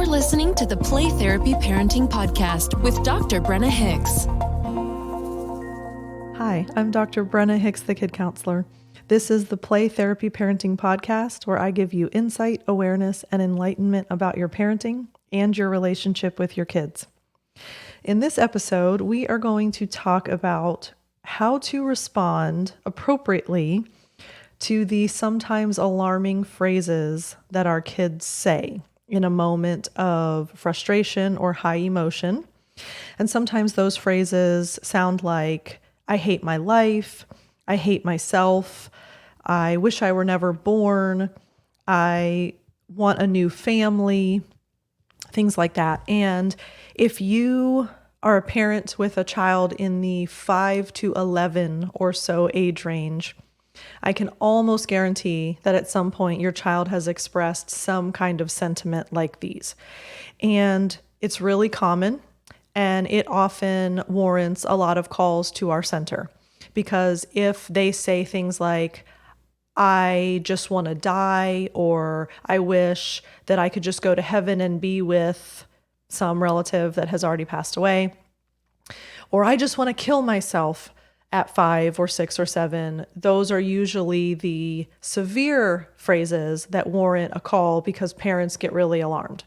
listening to the Play Therapy Parenting Podcast with Dr. Brenna Hicks. Hi, I'm Dr. Brenna Hicks, the Kid Counselor. This is the Play Therapy Parenting Podcast, where I give you insight, awareness, and enlightenment about your parenting and your relationship with your kids. In this episode, we are going to talk about how to respond appropriately to the sometimes alarming phrases that our kids say in a moment of frustration or high emotion. And sometimes those phrases sound like, I hate my life, I hate myself, I wish I were never born, I want a new family, things like that. And if you are a parent with a child in the 5 to 11 or so age range, I can almost guarantee that at some point your child has expressed some kind of sentiment like these. And it's really common, and it often warrants a lot of calls to our center. Because if they say things like, I just want to die, or I wish that I could just go to heaven and be with some relative that has already passed away, or I just want to kill myself at 5 or 6 or 7, those are usually the severe phrases that warrant a call because parents get really alarmed.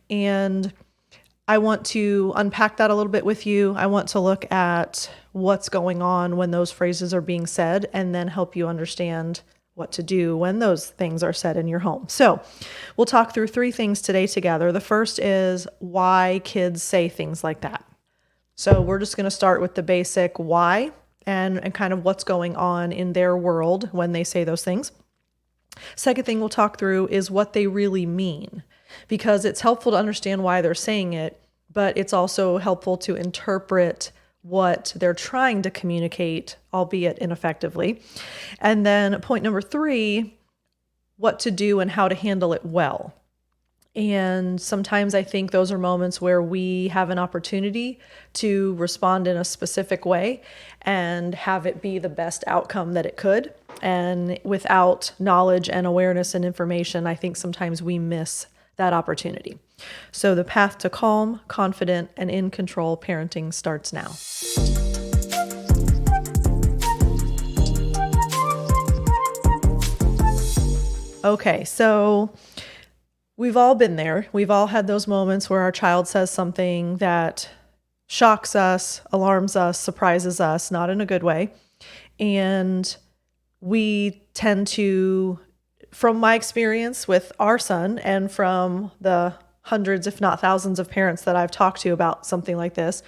And I want to unpack that a little bit with you. I want to look at what's going on when those phrases are being said and then help you understand what to do when those things are said in your home. So we'll talk through 3 things today together. The first is why kids say things like that. So we're just going to start with the basic why and kind of what's going on in their world when they say those things. Second thing we'll talk through is what they really mean, because it's helpful to understand why they're saying it, but it's also helpful to interpret what they're trying to communicate, albeit ineffectively. And then point number 3, what to do and how to handle it well. And sometimes I think those are moments where we have an opportunity to respond in a specific way and have it be the best outcome that it could. And without knowledge and awareness and information, I think sometimes we miss that opportunity. So the path to calm, confident, and in control parenting starts now. Okay, so we've all been there. We've all had those moments where our child says something that shocks us, alarms us, surprises us, not in a good way. And we tend to, from my experience with our son and from the hundreds, if not thousands of parents that I've talked to about something like this,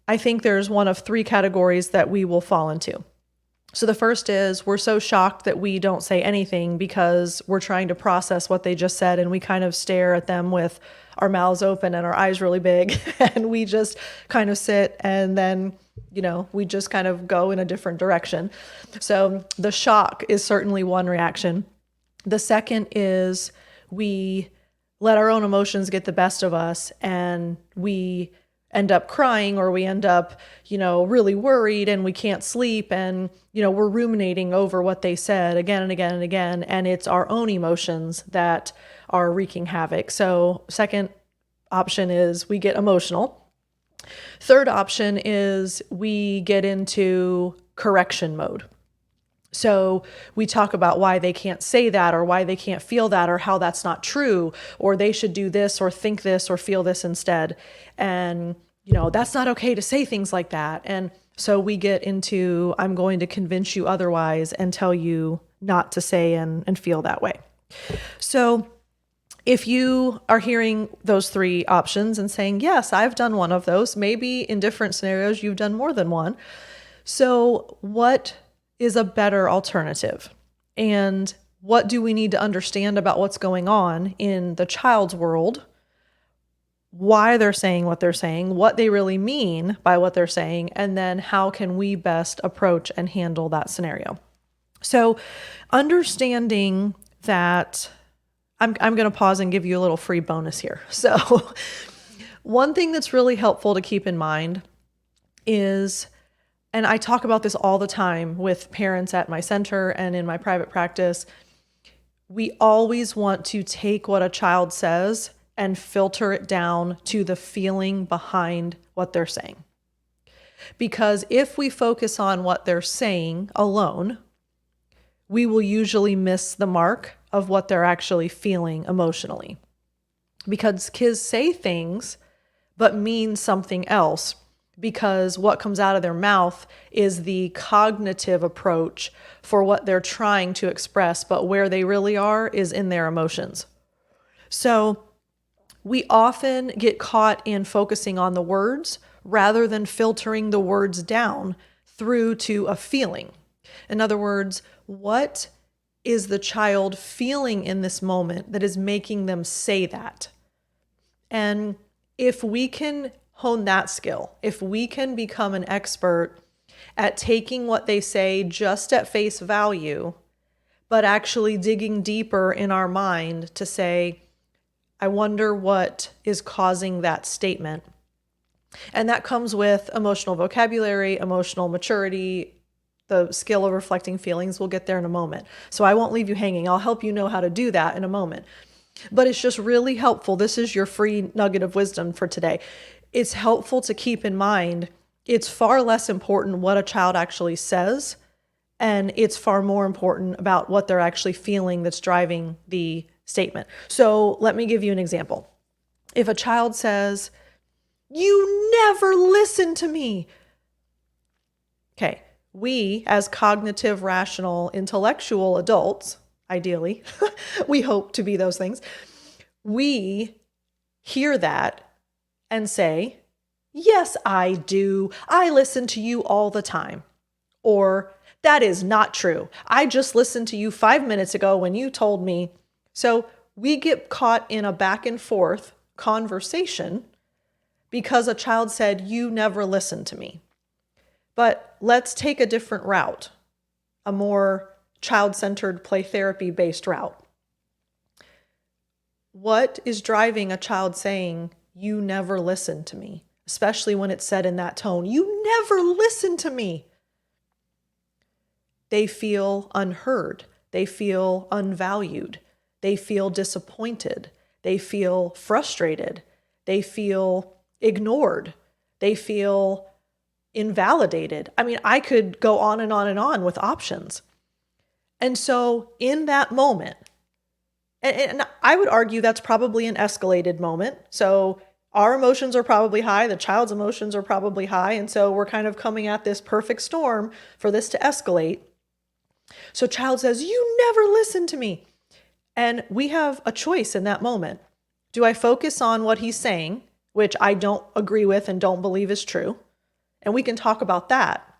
I think there's one of 3 categories that we will fall into. So the first is we're so shocked that we don't say anything because we're trying to process what they just said, and we kind of stare at them with our mouths open and our eyes really big, and we just kind of sit, and then, we just kind of go in a different direction. So the shock is certainly one reaction. The second is we let our own emotions get the best of us, and we end up crying, or we end up, really worried, and we can't sleep, and, we're ruminating over what they said again and again and again, and it's our own emotions that are wreaking havoc. So second option is we get emotional. Third option is we get into correction mode. So we talk about why they can't say that, or why they can't feel that, or how that's not true, or they should do this or think this or feel this instead. And, that's not okay to say things like that. And so we get into, I'm going to convince you otherwise and tell you not to say and feel that way. So if you are hearing those 3 options and saying, yes, I've done one of those, maybe in different scenarios, you've done more than one. So what is a better alternative? And what do we need to understand about what's going on in the child's world? Why they're saying what they're saying, what they really mean by what they're saying, and then how can we best approach and handle that scenario? So understanding that, I'm going to pause and give you a little free bonus here. So one thing that's really helpful to keep in mind is, and I talk about this all the time with parents at my center and in my private practice, we always want to take what a child says and filter it down to the feeling behind what they're saying. Because if we focus on what they're saying alone, we will usually miss the mark of what they're actually feeling emotionally. Because kids say things but mean something else, because what comes out of their mouth is the cognitive approach for what they're trying to express, but where they really are is in their emotions. So we often get caught in focusing on the words rather than filtering the words down through to a feeling. In other words, what is the child feeling in this moment that is making them say that? And if we can hone that skill, if we can become an expert at taking what they say just at face value, but actually digging deeper in our mind to say, I wonder what is causing that statement. And that comes with emotional vocabulary, emotional maturity, the skill of reflecting feelings. We'll get there in a moment. So I won't leave you hanging. I'll help you know how to do that in a moment. But it's just really helpful. This is your free nugget of wisdom for today. It's helpful to keep in mind it's far less important what a child actually says, and it's far more important about what they're actually feeling that's driving the statement. So let me give you an example. If a child says, "You never listen to me." Okay, we as cognitive, rational, intellectual adults, ideally, we hope to be those things, we hear that and say, "Yes, I do. I listen to you all the time." Or, "That is not true. I just listened to you 5 minutes ago when you told me." So we get caught in a back and forth conversation because a child said, "You never listen to me." But let's take a different route, a more child-centered play therapy-based route. What is driving a child saying, "You never listen to me," especially when it's said in that tone? "You never listen to me." They feel unheard. They feel unvalued. They feel disappointed. They feel frustrated. They feel ignored. They feel invalidated. I mean, I could go on and on and on with options. And so in that moment, and I would argue that's probably an escalated moment. So our emotions are probably high. The child's emotions are probably high. And so we're kind of coming at this perfect storm for this to escalate. So child says, "You never listen to me." And we have a choice in that moment. Do I focus on what he's saying, which I don't agree with and don't believe is true? And we can talk about that.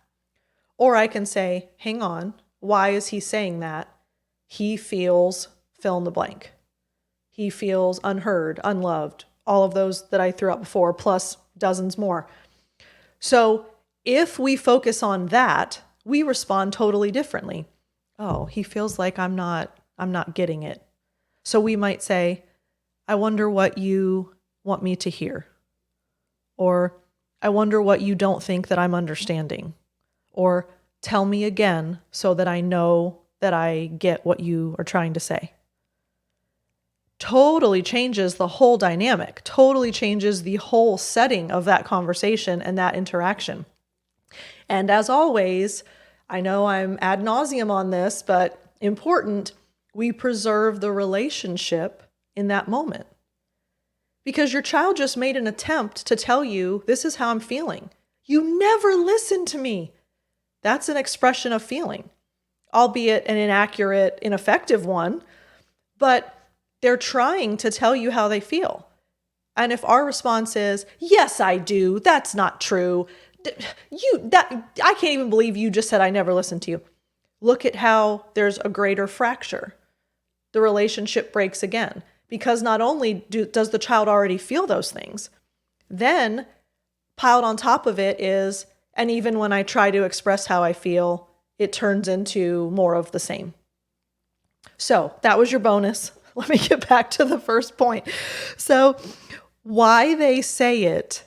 Or I can say, hang on, why is he saying that? He feels fill in the blank. He feels unheard, unloved, all of those that I threw out before, plus dozens more. So if we focus on that, we respond totally differently. Oh, he feels like I'm not getting it. So we might say, "I wonder what you want me to hear." Or, "I wonder what you don't think that I'm understanding." Or, "Tell me again so that I know that I get what you are trying to say." Totally changes the whole dynamic, totally changes the whole setting of that conversation and that interaction. And as always, I know I'm ad nauseum on this, but important, we preserve the relationship in that moment. Because your child just made an attempt to tell you, "This is how I'm feeling. You never listen to me." That's an expression of feeling, albeit an inaccurate, ineffective one, but they're trying to tell you how they feel. And if our response is, "Yes, I do. That's not true. I can't even believe you just said I never listened to you." Look at how there's a greater fracture. The relationship breaks again because not only does the child already feel those things, then piled on top of it is, and even when I try to express how I feel, it turns into more of the same. So that was your bonus. Let me get back to the first point. So why they say it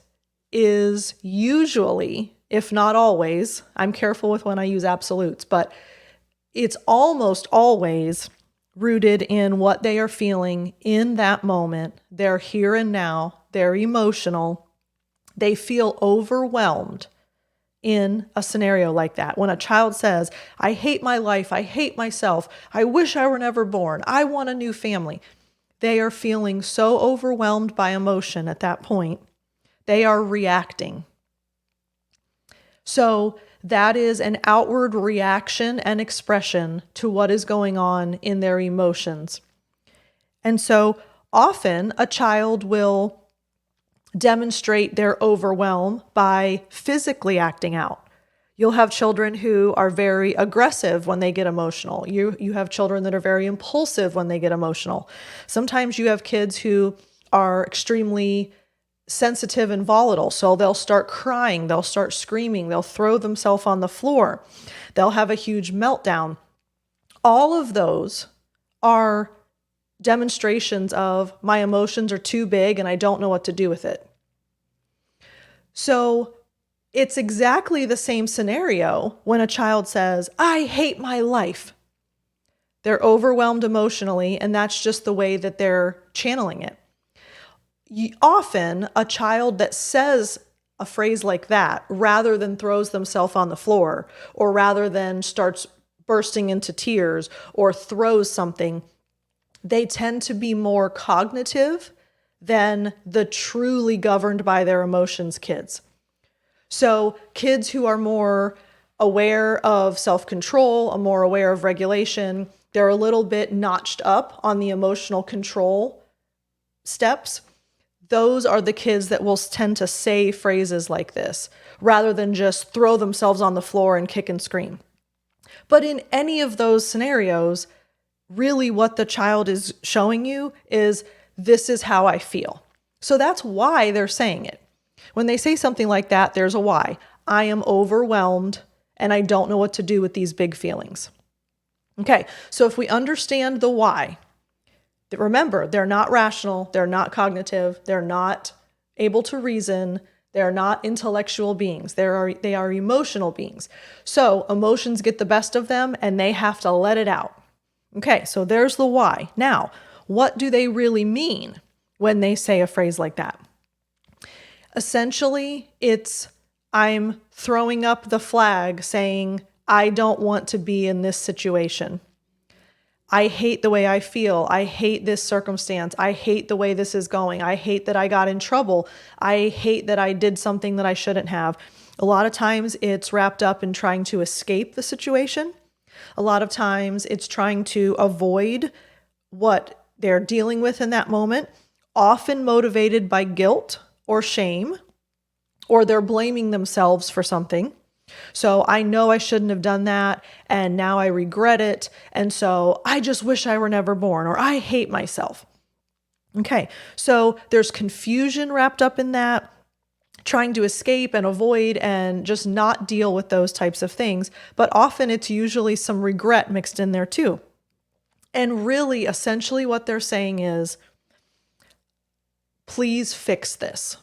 is usually, if not always, I'm careful with when I use absolutes, but it's almost always rooted in what they are feeling in that moment. They're here and now. They're emotional. They feel overwhelmed in a scenario like that. When a child says, I hate my life, I hate myself, I wish I were never born, I want a new family. They are feeling so overwhelmed by emotion at that point. They are reacting. So that is an outward reaction and expression to what is going on in their emotions. And so often a child will demonstrate their overwhelm by physically acting out. You'll have children who are very aggressive when they get emotional. You have children that are very impulsive when they get emotional. Sometimes you have kids who are extremely sensitive and volatile. So they'll start crying, they'll start screaming, they'll throw themselves on the floor, they'll have a huge meltdown. All of those are demonstrations of my emotions are too big and I don't know what to do with it. So it's exactly the same scenario when a child says, I hate my life. They're overwhelmed emotionally, and that's just the way that they're channeling it. Often a child that says a phrase like that, rather than throws themselves on the floor, or rather than starts bursting into tears or throws something, they tend to be more cognitive than the truly governed by their emotions kids. So kids who are more aware of self-control, are more aware of regulation, they're a little bit notched up on the emotional control steps. Those are the kids that will tend to say phrases like this, rather than just throw themselves on the floor and kick and scream. But in any of those scenarios, really what the child is showing you is, this is how I feel. So that's why they're saying it. When they say something like that, there's a why. I am overwhelmed and I don't know what to do with these big feelings. Okay, so if we understand the why, remember, they're not rational, they're not cognitive, they're not able to reason, they're not intellectual beings, they are emotional beings. So emotions get the best of them and they have to let it out. Okay, so there's the why. Now, what do they really mean when they say a phrase like that? Essentially, it's I'm throwing up the flag saying, I don't want to be in this situation. I hate the way I feel. I hate this circumstance. I hate the way this is going. I hate that I got in trouble. I hate that I did something that I shouldn't have. A lot of times it's wrapped up in trying to escape the situation. A lot of times it's trying to avoid what they're dealing with in that moment, often motivated by guilt or shame, or they're blaming themselves for something. So I know I shouldn't have done that, and now I regret it, and so I just wish I were never born, or I hate myself. Okay, so there's confusion wrapped up in that, trying to escape and avoid and just not deal with those types of things, but often it's usually some regret mixed in there too. And really, essentially what they're saying is, please fix this.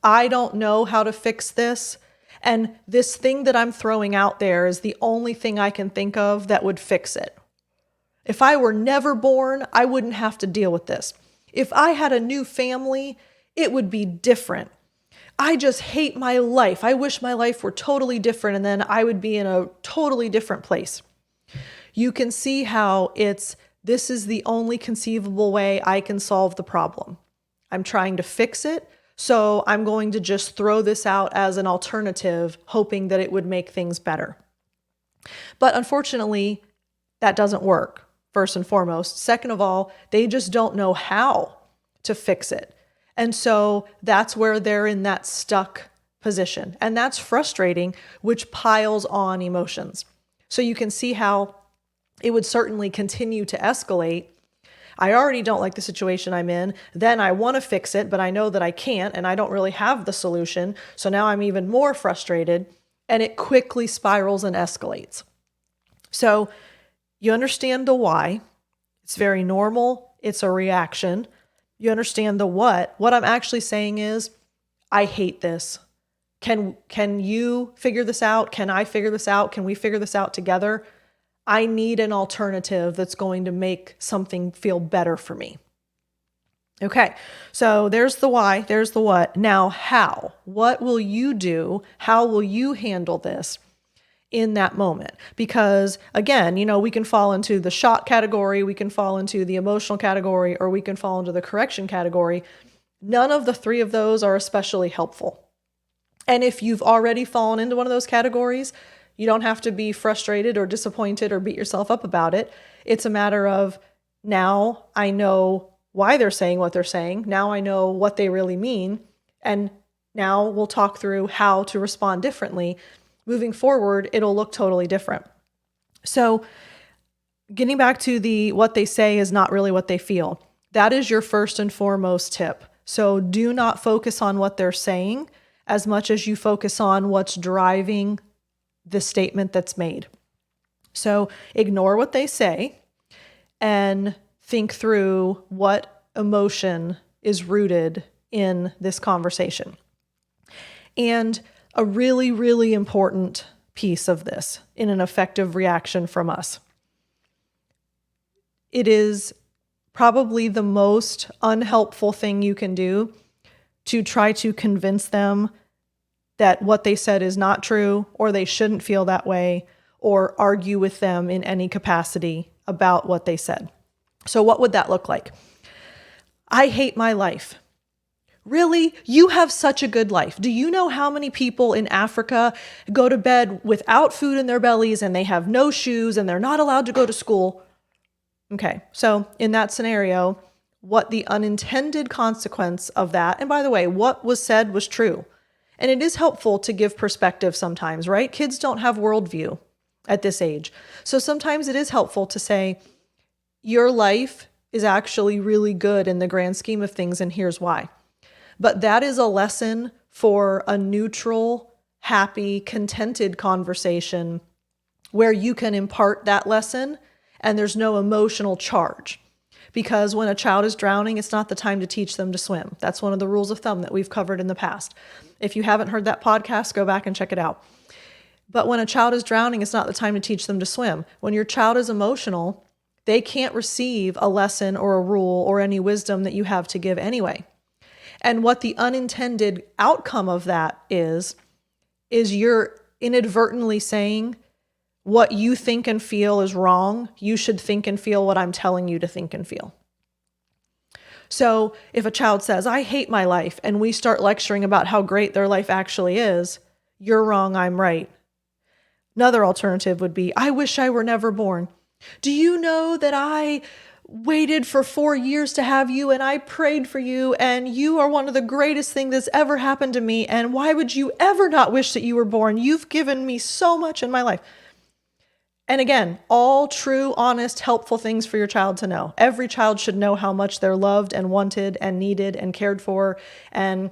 I don't know how to fix this. And this thing that I'm throwing out there is the only thing I can think of that would fix it. If I were never born, I wouldn't have to deal with this. If I had a new family, it would be different. I just hate my life. I wish my life were totally different, and then I would be in a totally different place. You can see how this is the only conceivable way I can solve the problem. I'm trying to fix it. So I'm going to just throw this out as an alternative, hoping that it would make things better. But unfortunately, that doesn't work, first and foremost. Second of all, they just don't know how to fix it. And so that's where they're in that stuck position. And that's frustrating, which piles on emotions. So you can see how it would certainly continue to escalate. I already don't like the situation I'm in. Then I want to fix it, but I know that I can't, and I don't really have the solution. So now I'm even more frustrated, and it quickly spirals and escalates. So you understand the why. It's very normal. It's a reaction. You understand the what. What I'm actually saying is, I hate this. Can you figure this out? Can I figure this out? Can we figure this out together? I need an alternative that's going to make something feel better for me. Okay, so there's the why, there's the what. Now, how? What will you do? How will you handle this in that moment? Because again, we can fall into the shot category, we can fall into the emotional category, or we can fall into the correction category. None of the three of those are especially helpful. And if you've already fallen into one of those categories, you don't have to be frustrated or disappointed or beat yourself up about it. It's a matter of, now I know why they're saying what they're saying. Now I know what they really mean. And now we'll talk through how to respond differently. Moving forward, it'll look totally different. So getting back to what they say is not really what they feel. That is your first and foremost tip. So do not focus on what they're saying as much as you focus on what's driving the statement that's made. So ignore what they say and think through what emotion is rooted in this conversation. And a really, really important piece of this in an effective reaction from us. It is probably the most unhelpful thing you can do to try to convince them that what they said is not true, or they shouldn't feel that way, or argue with them in any capacity about what they said. So what would that look like? I hate my life. Really? You have such a good life. Do you know how many people in Africa go to bed without food in their bellies and they have no shoes and they're not allowed to go to school? Okay, so in that scenario, what the unintended consequence of that, and by the way, what was said was true. And it is helpful to give perspective sometimes, right? Kids don't have worldview at this age. So sometimes it is helpful to say, your life is actually really good in the grand scheme of things, and here's why. But that is a lesson for a neutral, happy, contented conversation where you can impart that lesson and there's no emotional charge. Because when a child is drowning, it's not the time to teach them to swim. That's one of the rules of thumb that we've covered in the past. If you haven't heard that podcast, go back and check it out. But when a child is drowning, it's not the time to teach them to swim. When your child is emotional, they can't receive a lesson or a rule or any wisdom that you have to give anyway. And what the unintended outcome of that is you're inadvertently saying what you think and feel is wrong. You should think and feel what I'm telling you to think and feel. So if a child says, I hate my life, and we start lecturing about how great their life actually is, you're wrong, I'm right. Another alternative would be, I wish I were never born. Do you know that I waited for 4 years to have you, and I prayed for you, and you are one of the greatest things that's ever happened to me, and why would you ever not wish that you were born? You've given me so much in my life. And again, all true, honest, helpful things for your child to know. Every child should know how much they're loved and wanted and needed and cared for. And,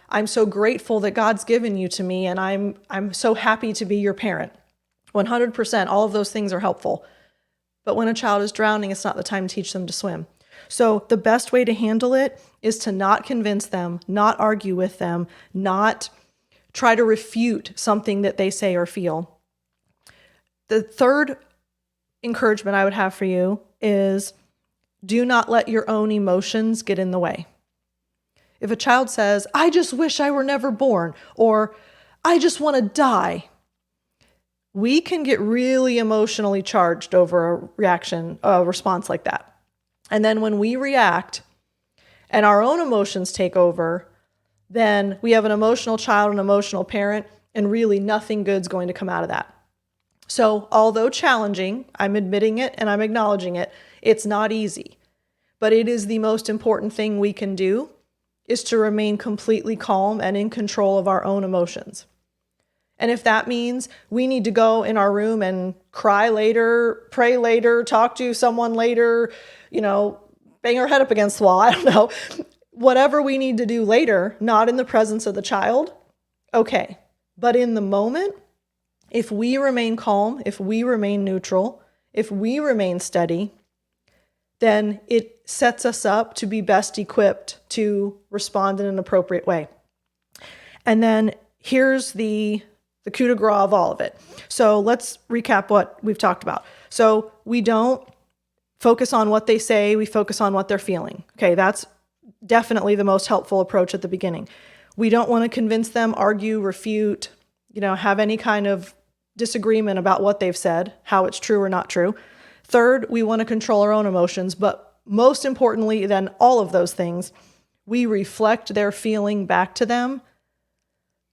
I'm so grateful that God's given you to me, and I'm so happy to be your parent. 100%, all of those things are helpful. But when a child is drowning, it's not the time to teach them to swim. So the best way to handle it is to not convince them, not argue with them, not try to refute something that they say or feel. The third encouragement I would have for you is do not let your own emotions get in the way. If a child says, I just wish I were never born, or I just want to die, we can get really emotionally charged over a response like that. And then when we react and our own emotions take over, then we have an emotional child, an emotional parent, and really nothing good's going to come out of that. So although challenging, I'm admitting it and I'm acknowledging it, it's not easy. But it is the most important thing we can do, is to remain completely calm and in control of our own emotions. And if that means we need to go in our room and cry later, pray later, talk to someone later, bang our head up against the wall, I don't know, whatever we need to do later, not in the presence of the child, okay. But in the moment, if we remain calm, if we remain neutral, if we remain steady, then it sets us up to be best equipped to respond in an appropriate way. And then here's the the coup de grace of all of it. So let's recap what we've talked about. So we don't focus on what they say, we focus on what they're feeling. Okay, that's definitely the most helpful approach at the beginning. We don't want to convince them, argue, refute, have any kind of disagreement about what they've said, how it's true or not true. Third, we want to control our own emotions, but most importantly than all of those things, we reflect their feeling back to them,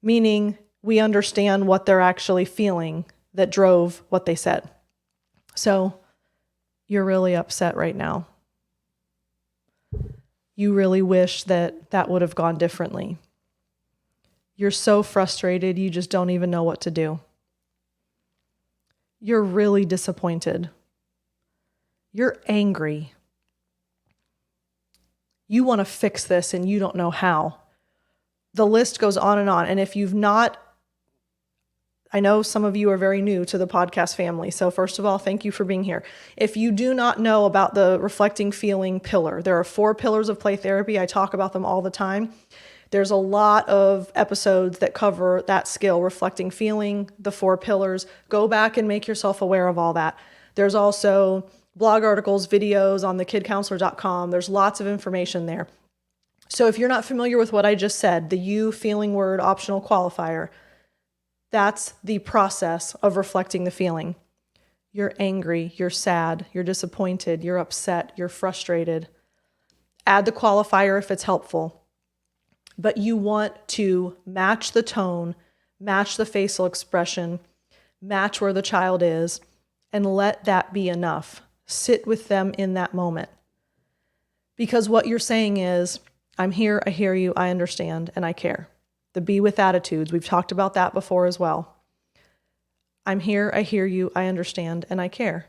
meaning we understand what they're actually feeling that drove what they said. So you're really upset right now. You really wish that that would have gone differently. You're so frustrated, you just don't even know what to do. You're really disappointed. You're angry. You want to fix this and you don't know how. The list goes on and on. And if you've not, I know some of you are very new to the podcast family. So first of all, thank you for being here. If you do not know about the reflecting feeling pillar, there are 4 pillars of play therapy. I talk about them all the time. There's a lot of episodes that cover that skill, reflecting feeling, the 4 pillars. Go back and make yourself aware of all that. There's also blog articles, videos on thekidcounselor.com. There's lots of information there. So if you're not familiar with what I just said, the you feeling word optional qualifier, that's the process of reflecting the feeling. You're angry, you're sad, you're disappointed, you're upset, you're frustrated. Add the qualifier if it's helpful. But you want to match the tone, match the facial expression, match where the child is, and let that be enough. Sit with them in that moment. Because what you're saying is, I'm here, I hear you, I understand, and I care. The be with attitudes, we've talked about that before as well. I'm here, I hear you, I understand, and I care.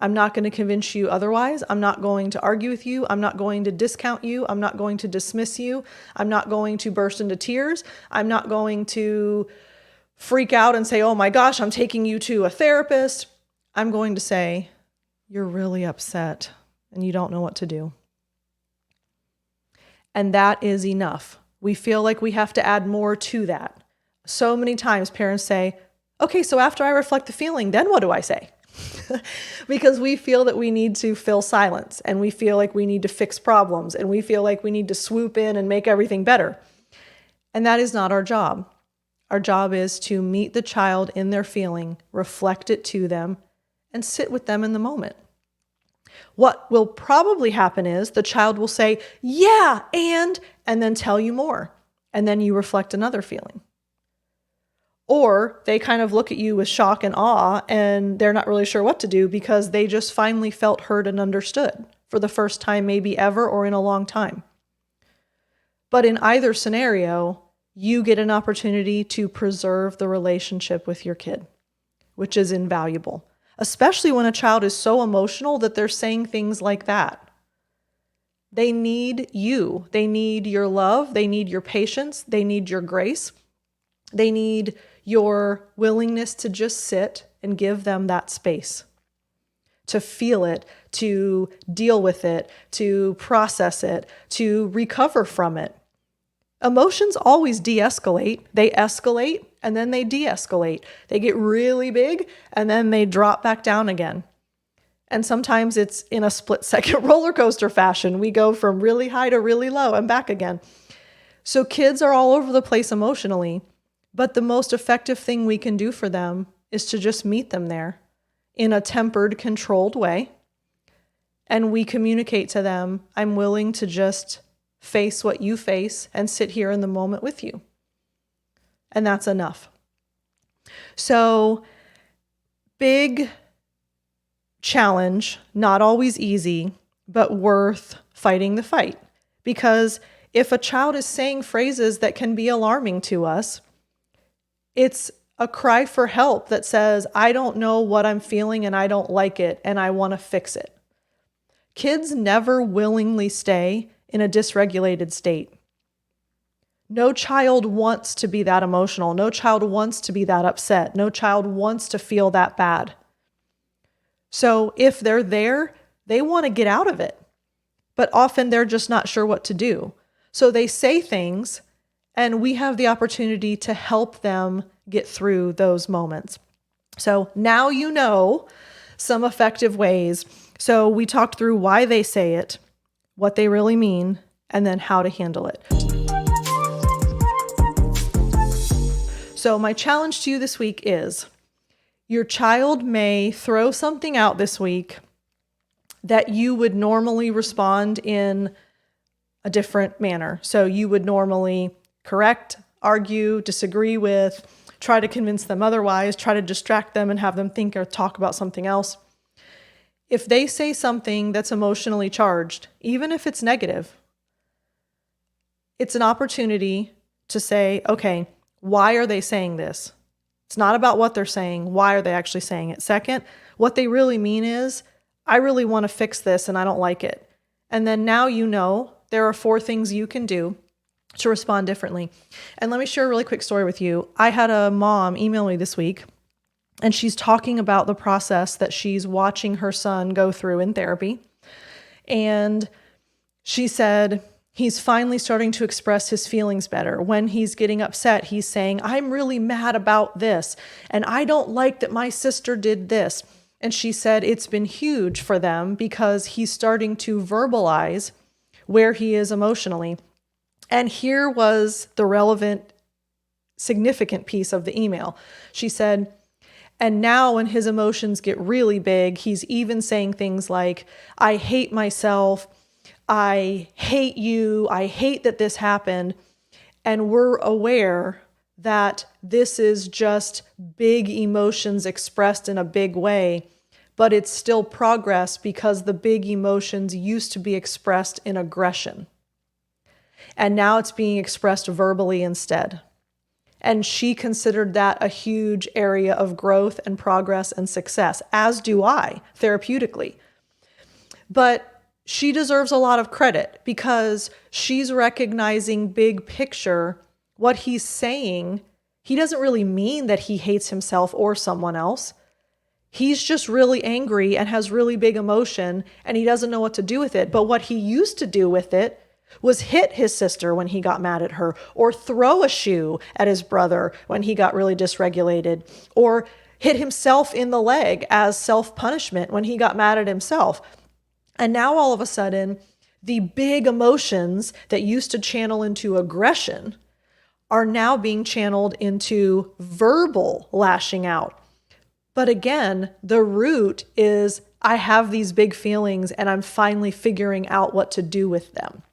I'm not going to convince you otherwise. I'm not going to argue with you. I'm not going to discount you. I'm not going to dismiss you. I'm not going to burst into tears. I'm not going to freak out and say, oh my gosh, I'm taking you to a therapist. I'm going to say, you're really upset and you don't know what to do. And that is enough. We feel like we have to add more to that. So many times parents say, okay, so after I reflect the feeling, then what do I say? Because we feel that we need to fill silence, and we feel like we need to fix problems, and we feel like we need to swoop in and make everything better. And that is not our job. Our job is to meet the child in their feeling, reflect it to them, and sit with them in the moment. What will probably happen is the child will say, yeah, and then tell you more. And then you reflect another feeling. Or they kind of look at you with shock and awe, and they're not really sure what to do because they just finally felt heard and understood for the first time maybe ever or in a long time. But in either scenario, you get an opportunity to preserve the relationship with your kid, which is invaluable, especially when a child is so emotional that they're saying things like that. They need you. They need your love. They need your patience. They need your grace. They need your willingness to just sit and give them that space, to feel it, to deal with it, to process it, to recover from it. Emotions always de-escalate. They escalate and then they de-escalate. They get really big and then they drop back down again. And sometimes it's in a split-second roller coaster fashion. We go from really high to really low and back again. So kids are all over the place emotionally. But the most effective thing we can do for them is to just meet them there in a tempered, controlled way. And we communicate to them, I'm willing to just face what you face and sit here in the moment with you. And that's enough. So, big challenge, not always easy, but worth fighting the fight. Because if a child is saying phrases that can be alarming to us, it's a cry for help that says, I don't know what I'm feeling and I don't like it and I want to fix it. Kids never willingly stay in a dysregulated state. No child wants to be that emotional. No child wants to be that upset. No child wants to feel that bad. So if they're there, they want to get out of it. But often they're just not sure what to do. So they say things, and we have the opportunity to help them get through those moments. So now you know some effective ways. So we talked through why they say it, what they really mean, and then how to handle it. So my challenge to you this week is your child may throw something out this week that you would normally respond in a different manner. So you would normally correct, argue, disagree with, try to convince them otherwise, try to distract them and have them think or talk about something else. If they say something that's emotionally charged, even if it's negative, it's an opportunity to say, okay, why are they saying this? It's not about what they're saying. Why are they actually saying it? Second, what they really mean is, I really want to fix this and I don't like it. And then now you know there are 4 things you can do to respond differently. And let me share a really quick story with you. I had a mom email me this week, and she's talking about the process that she's watching her son go through in therapy. And she said, he's finally starting to express his feelings better. When he's getting upset, he's saying, I'm really mad about this, and I don't like that my sister did this. And she said it's been huge for them because he's starting to verbalize where he is emotionally. And here was the relevant, significant piece of the email. She said, and now when his emotions get really big, he's even saying things like, I hate myself, I hate you, I hate that this happened. And we're aware that this is just big emotions expressed in a big way, but it's still progress because the big emotions used to be expressed in aggression. And now it's being expressed verbally instead. And she considered that a huge area of growth and progress and success, as do I, therapeutically. But she deserves a lot of credit because she's recognizing big picture. What he's saying, he doesn't really mean that he hates himself or someone else. He's just really angry and has really big emotion, and he doesn't know what to do with it. But what he used to do with it was hit his sister when he got mad at her, or throw a shoe at his brother when he got really dysregulated, or hit himself in the leg as self-punishment when he got mad at himself. And now all of a sudden, the big emotions that used to channel into aggression are now being channeled into verbal lashing out. But again, the root is, I have these big feelings and I'm finally figuring out what to do with them.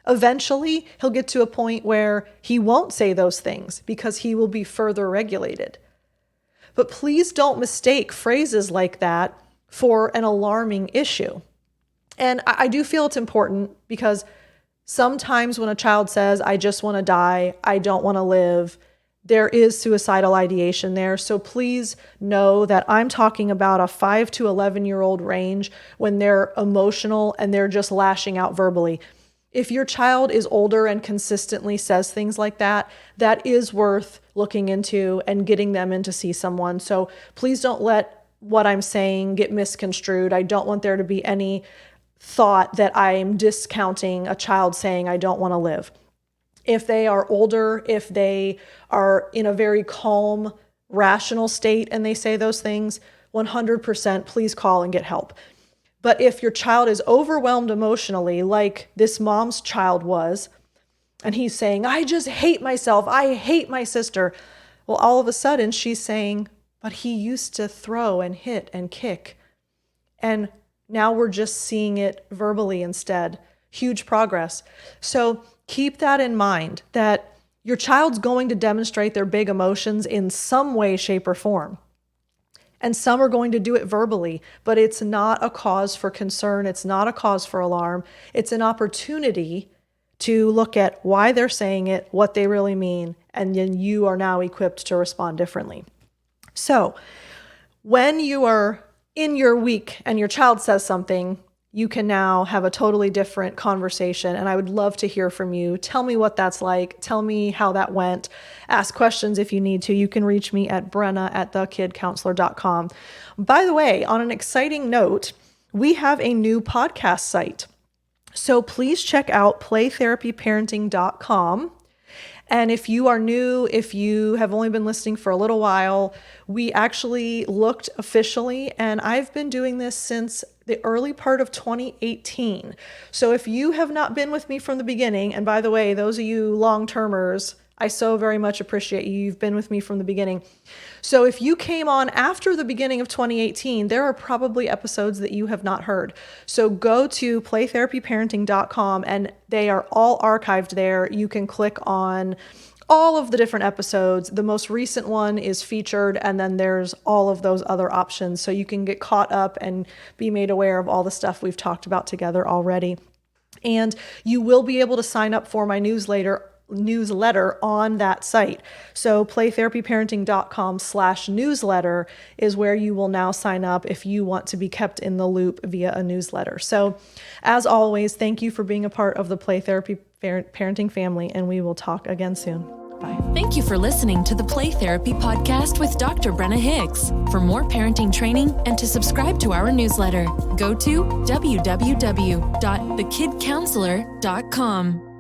Eventually, he'll get to a point where he won't say those things because he will be further regulated. But please don't mistake phrases like that for an alarming issue. And I do feel it's important because sometimes when a child says, I just want to die, I don't want to live, there is suicidal ideation there. So please know that I'm talking about a 5 to 11-year-old range when they're emotional and they're just lashing out verbally. If your child is older and consistently says things like that, that is worth looking into and getting them in to see someone. So please don't let what I'm saying get misconstrued. I don't want there to be any thought that I'm discounting a child saying, I don't want to live. If they are older, if they are in a very calm, rational state and they say those things, 100% please call and get help. But if your child is overwhelmed emotionally, like this mom's child was, and he's saying, I just hate myself, I hate my sister. Well, all of a sudden she's saying, but he used to throw and hit and kick. And now we're just seeing it verbally instead. Huge progress. So keep that in mind, that your child's going to demonstrate their big emotions in some way, shape, or form. And some are going to do it verbally, but it's not a cause for concern. It's not a cause for alarm. It's an opportunity to look at why they're saying it, what they really mean, and then you are now equipped to respond differently. So when you are in your week and your child says something, you can now have a totally different conversation. And I would love to hear from you. Tell me what that's like. Tell me how that went. Ask questions if you need to. You can reach me at brenna@thekidcounselor.com. By the way, on an exciting note, we have a new podcast site. So please check out playtherapyparenting.com. And if you are new, if you have only been listening for a little while, we actually looked officially, and I've been doing this since the early part of 2018. So if you have not been with me from the beginning, and by the way, those of you long-termers, I so very much appreciate you. You've been with me from the beginning. So if you came on after the beginning of 2018, there are probably episodes that you have not heard. So go to playtherapyparenting.com and they are all archived there. You can click on all of the different episodes. The most recent one is featured, and then there's all of those other options. So you can get caught up and be made aware of all the stuff we've talked about together already. And you will be able to sign up for my newsletter on that site. So playtherapyparenting.com/newsletter is where you will now sign up if you want to be kept in the loop via a newsletter. So as always, thank you for being a part of the Play Therapy Parenting family, and we will talk again soon. Bye. Thank you for listening to the Play Therapy Podcast with Dr. Brenna Hicks. For more parenting training and to subscribe to our newsletter, go to www.thekidcounselor.com.